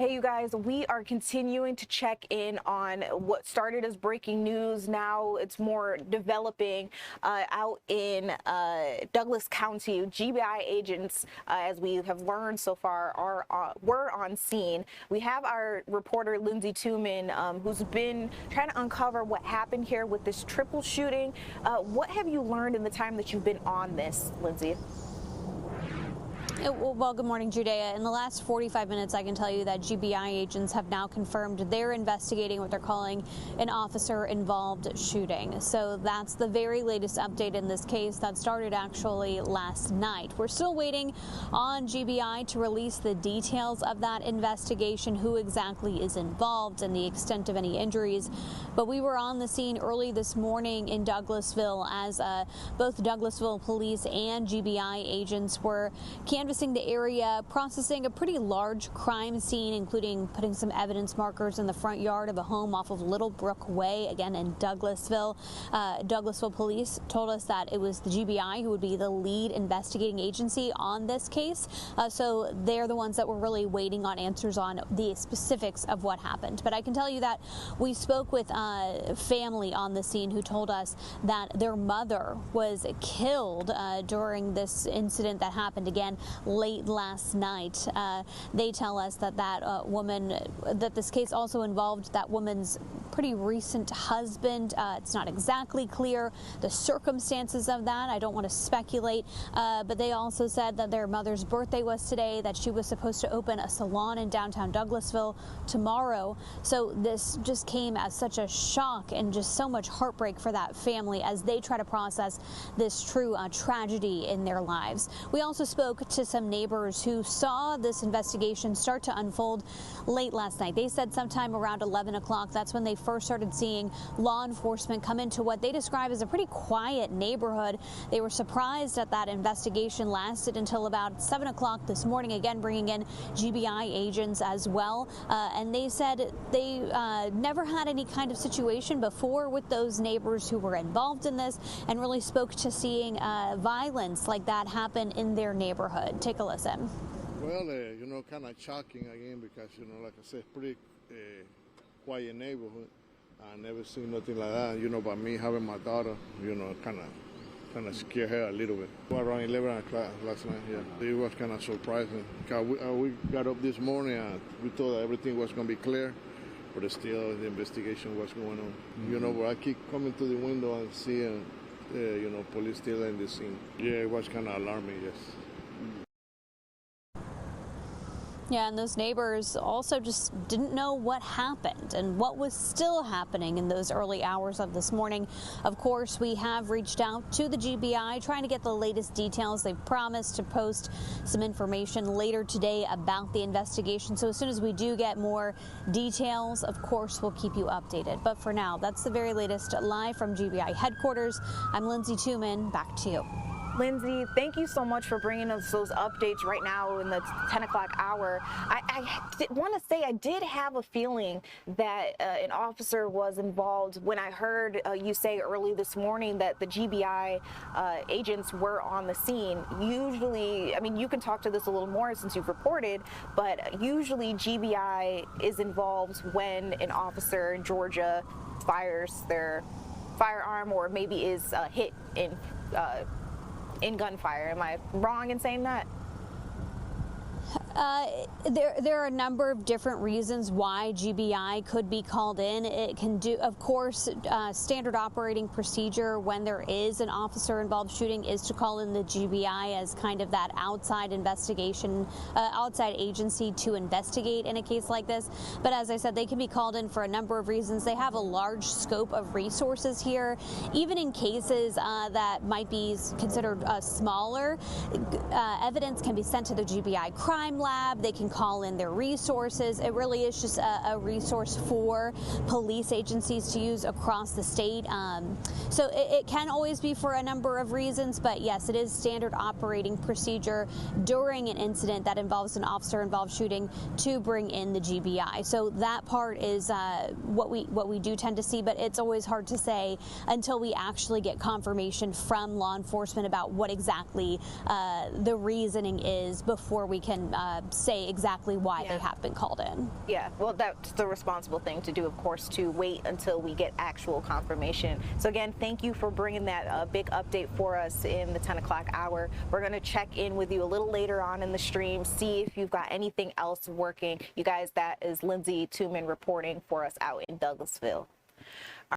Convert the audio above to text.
Hey, you guys, we are continuing to check in on what started as breaking news. Now it's more developing out in Douglas County. GBI agents, as we have learned so far, were on scene. We have our reporter, Lindsay Tuman, who's been trying to uncover what happened here with this triple shooting. What have you learned in the time that you've been on this, Lindsay? Well, good morning, Judea. In the last 45 minutes, I can tell you that GBI agents have now confirmed they're investigating what they're calling an officer-involved shooting. So that's the very latest update in this case that started actually last night. We're still waiting on GBI to release the details of that investigation, who exactly is involved and the extent of any injuries. But we were on the scene early this morning in Douglasville as both Douglasville police and GBI agents were canvassing the area, processing a pretty large crime scene, including putting some evidence markers in the front yard of a home off of Littlebrook Way, again in Douglasville. Douglasville police told us that it was the GBI who would be the lead investigating agency on this case. So they're the ones that were really waiting on answers on the specifics of what happened. But I can tell you that we spoke with a family on the scene who told us that their mother was killed during this incident that happened again late last night. They tell us that that this case also involved that woman's pretty recent husband. It's not exactly clear the circumstances of that. I don't want to speculate, but they also said that their mother's birthday was today, that she was supposed to open a salon in downtown Douglasville tomorrow. So this just came as such a shock and just so much heartbreak for that family as they try to process this true tragedy in their lives. We also spoke to some neighbors who saw this investigation start to unfold late last night. They said sometime around 11 o'clock, that's when they first started seeing law enforcement come into what they describe as a pretty quiet neighborhood. They were surprised that investigation lasted until about 7 o'clock this morning, again bringing in GBI agents as well. And they said they never had any kind of situation before with those neighbors who were involved in this, and really spoke to seeing violence like that happen in their neighborhood. Take a listen. Well, kind of shocking again because, like I said, pretty quiet neighborhood. I never seen nothing like that, by me having my daughter, kind of scared her a little bit. Around 11 o'clock last night, yeah. It was kind of surprising. We got up this morning and we thought everything was going to be clear, but still the investigation was going on. Mm-hmm. But I keep coming to the window and seeing, police still in the scene. Yeah, it was kind of alarming, yes. Yeah, and those neighbors also just didn't know what happened and what was still happening in those early hours of this morning. Of course, we have reached out to the GBI trying to get the latest details. They've promised to post some information later today about the investigation. So as soon as we do get more details, of course, we'll keep you updated. But for now, that's the very latest live from GBI headquarters. I'm Lindsay Tuman. Back to you. Lindsay, thank you so much for bringing us those updates right now in the 10 o'clock hour. I want to say I did have a feeling that an officer was involved when I heard you say early this morning that the GBI agents were on the scene. Usually, I mean, you can talk to this a little more since you've reported, but usually GBI is involved when an officer in Georgia fires their firearm or maybe is hit in gunfire. Am I wrong in saying that? There are a number of different reasons why GBI could be called in. It can do, of course, standard operating procedure when there is an officer-involved shooting is to call in the GBI as kind of that outside investigation, outside agency to investigate in a case like this. But as I said, they can be called in for a number of reasons. They have a large scope of resources here. Even in cases that might be considered smaller, evidence can be sent to the GBI crime lab. They can call in their resources. It really is just a resource for police agencies to use across the state. So it can always be for a number of reasons, but yes, it is standard operating procedure during an incident that involves an officer-involved shooting to bring in the GBI. So that part is what we do tend to see, but it's always hard to say until we actually get confirmation from law enforcement about what exactly the reasoning is before we can say exactly why they have been called in. Yeah, well, that's the responsible thing to do, of course, to wait until we get actual confirmation. So again, thank you for bringing that big update for us in the 10 o'clock hour. We're going to check in with you a little later on in the stream, see if you've got anything else working. You guys, that is Lindsay Tuman reporting for us out in Douglasville.